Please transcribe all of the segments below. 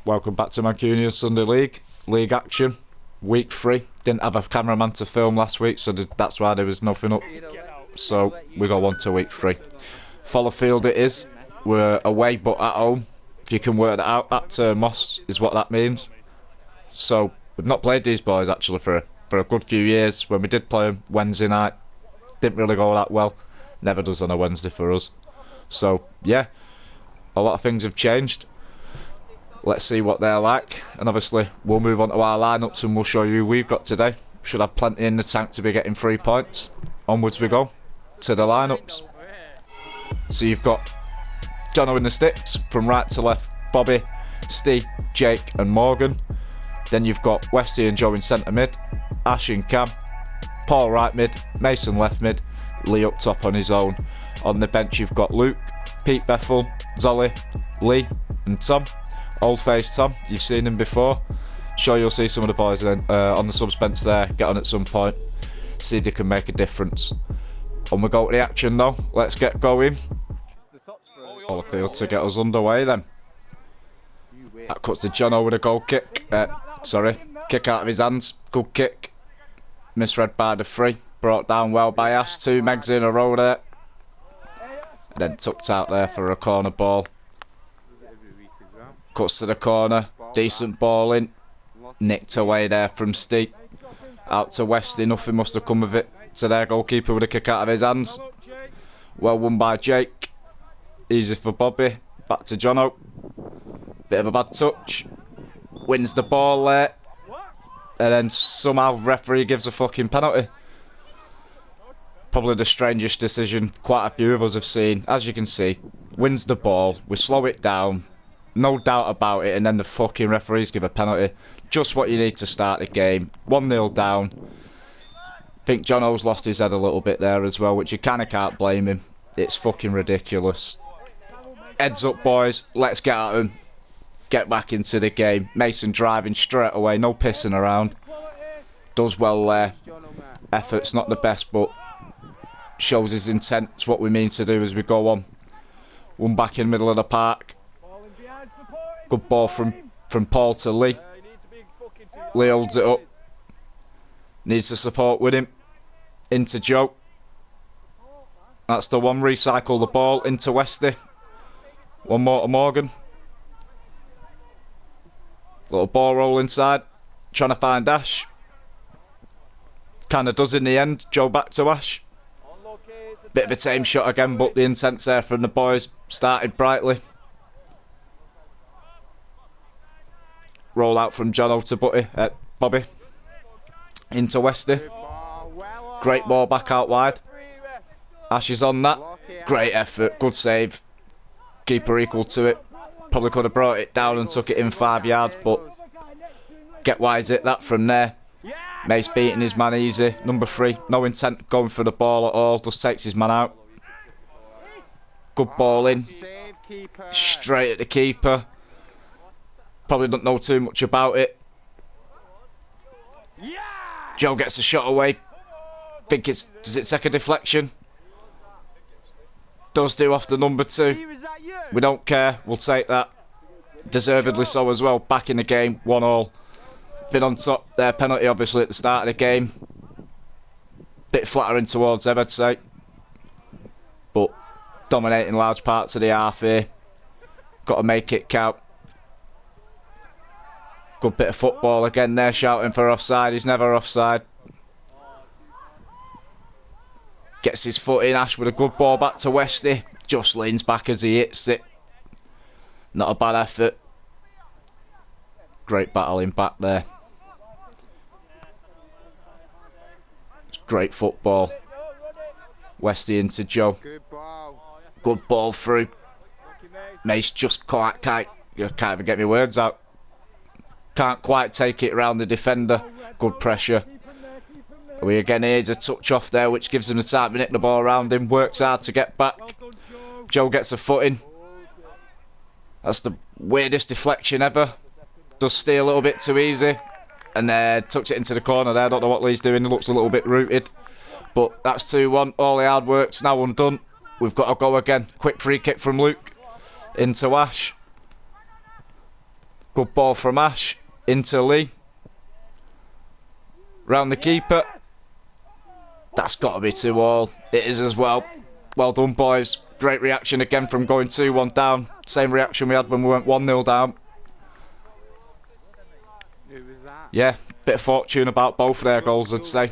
Welcome back to Mancunia's Sunday League action. Week 3. Didn't have a cameraman to film last week, so that's why there was nothing up. So we go on to week 3. Fallowfield it is. We're away but at home. If you can work that out, that term Moss is what that means. So we've not played these boys actually for a good few years. When we did play them Wednesday night, didn't really go that well. Never does on a Wednesday for us. So yeah, a lot of things have changed. Let's see what they're like, and obviously we'll move on to our lineups and we'll show you who we've got today. Should have plenty in the tank to be getting 3 points. Onwards we go to the lineups. So you've got Jono in the sticks, from right to left, Bobby, Steve, Jake and Morgan. Then you've got Westy and Joe in centre mid, Ash and Cam, Paul right mid, Mason left mid, Lee up top on his own. On the bench you've got Luke, Pete Bethel, Zolly, Lee and Tom. Old face Tom, you've seen him before. Sure you'll see some of the boys on the subs bench there, get on at some point, see if they can make a difference. And we go to the action though, let's get going. Fallowfield to get us underway then. That cuts to Jono with a goal kick. Kick out of his hands. Good kick. Misread by the free. Brought down well by Ash. 2 megs in a row there. And then tucked out there for a corner ball. Cuts to the corner. Decent ball in. Nicked away there from Steve. Out to Westy. Nothing must have come of it. To their goalkeeper with a kick out of his hands. Well won by Jake. Easy for Bobby. Back to Jono. Bit of a bad touch. Wins the ball there. And then somehow referee gives a fucking penalty. Probably the strangest decision quite a few of us have seen. As you can see, wins the ball. We slow it down. No doubt about it. And then the fucking referees give a penalty. Just what you need to start the game. 1-0 down. I think Jono's lost his head a little bit there as well, which you kind of can't blame him. It's fucking ridiculous. Heads up, boys. Let's get at him. Get back into the game. Mason driving straight away. No pissing around. Does well there. Effort's not the best, but shows his intent. It's what we mean to do as we go on. One back in the middle of the park. Good ball from Paul to Lee. Lee holds it up. Needs the support with him. Into Joe. That's the one. Recycle the ball into Westy. One more to Morgan. Little ball roll inside. Trying to find Ash. Kind of does in the end. Joe back to Ash. Bit of a tame shot again, but the intent's there from the boys. Started brightly. Roll out from Jono to Bobby. Into Westy. Great ball back out wide. Ash is on that. Great effort. Good save. Keeper equal to it. Probably could have brought it down and took it in 5 yards, but get wise it that from there. Mace beating his man easy. Number 3. No intent going for the ball at all. Just takes his man out. Good ball in. Straight at the keeper. Probably don't know too much about it. Joe gets a shot away. Does it take a deflection? Does do off the number 2. We don't care. We'll take that. Deservedly so as well. Back in the game. 1-1. Been on top. Their penalty obviously at the start of the game. Bit flattering towards them, I'd say. But dominating large parts of the half here. Got to make it count. Good bit of football again there, shouting for offside. He's never offside. Gets his foot in. Ash with a good ball back to Westy. Just leans back as he hits it. Not a bad effort. Great battling back there. It's great football. Westy into Joe. Good ball through. Mace just can't even get my words out. Can't quite take it around the defender. Good pressure. We again here's a touch off there, which gives him the time to nick the ball around him. Works hard to get back. Joe gets a foot in. That's the weirdest deflection ever. Does stay a little bit too easy. And tucks it into the corner there. I don't know what Lee's doing. He looks a little bit rooted. But that's 2-1. All the hard work's now undone. We've got to go again. Quick free kick from Luke. Into Ash. Good ball from Ash. Into Lee. Round the keeper. That's got to be 2-2. It is as well. Well done, boys. Great reaction again from going 2-1 down. Same reaction we had when we went 1-0 down. Yeah, bit of fortune about both of their goals, I'd say.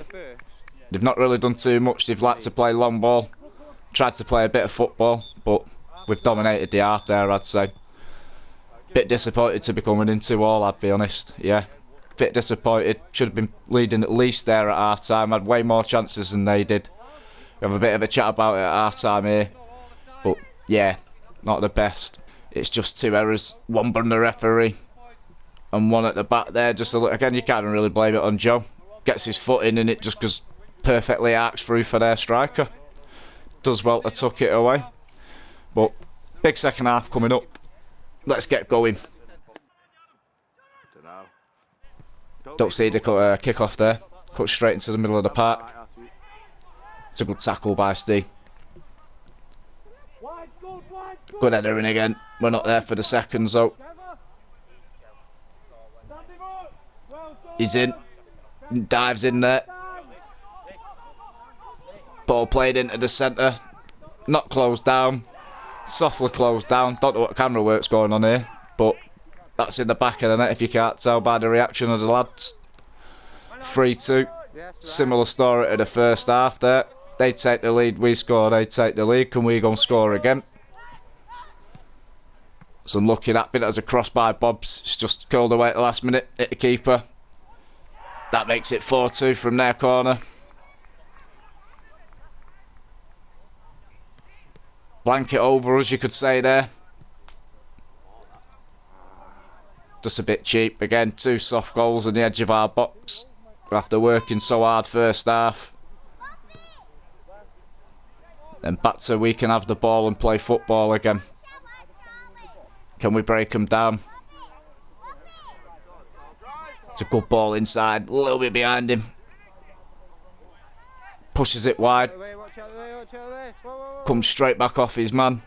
They've not really done too much. They've liked to play long ball. Tried to play a bit of football, but we've dominated the half there, I'd say. Bit disappointed to be coming in 2-2, I'd be honest. Yeah, bit disappointed. Should have been leading at least there at half time. Had way more chances than they did. We have a bit of a chat about it at half time here. But yeah, not the best. It's just 2 errors. One from the referee and one at the back there. Just a again, you can't really blame it on Joe. Gets his foot in and it just goes perfectly arcs through for their striker. Does well to tuck it away. But big second half coming up. Let's get going. Don't see the kick off there. Cut straight into the middle of the park. It's a good tackle by Steve. Good header in again. We're not there for the seconds though. He's in. Dives in there. Ball played into the centre. Not closed down. Softly closed down. Don't know what camera work's going on here, but that's in the back of the net if you can't tell by the reaction of the lads. 3-2. Similar story to the first half there. They take the lead, we score, they take the lead. Can we go and score again? It's unlucky that bit as a cross by Bobs. It's just curled away at the last minute. Hit the keeper. That makes it 4-2 from their corner. Blanket over us, you could say there. Just a bit cheap. Again, 2 soft goals on the edge of our box. After working so hard first half. Then back to we can have the ball and play football again. Can we break them down? It's a good ball inside. A little bit behind him. Pushes it wide. Comes straight back off his man.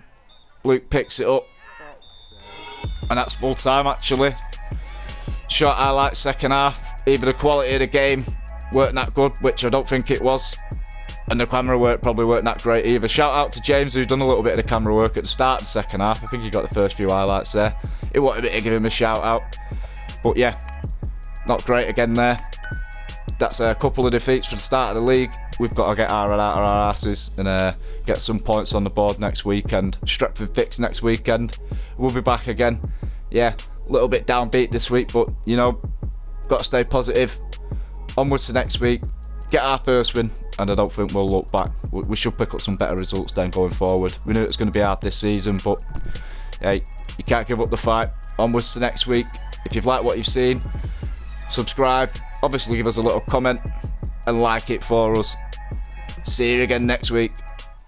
Luke picks it up. And that's full time actually. Short highlight second half. Even the quality of the game weren't that good, which I don't think it was. And the camera work probably weren't that great either. Shout out to James who's done a little bit of the camera work at the start of the second half. I think he got the first few highlights there. It wanted me to give him a shout out. But yeah, not great again there. That's a couple of defeats for the start of the league. We've got to get our head out of our asses and get some points on the board next weekend. Stretford fix next weekend. We'll be back again. Yeah, a little bit downbeat this week, but you know, got to stay positive. Onwards to next week. Get our first win, and I don't think we'll look back. We should pick up some better results then going forward. We knew it was going to be hard this season, but hey, you can't give up the fight. Onwards to next week. If you've liked what you've seen, subscribe. Obviously give us a little comment and like it for us. See you again next week.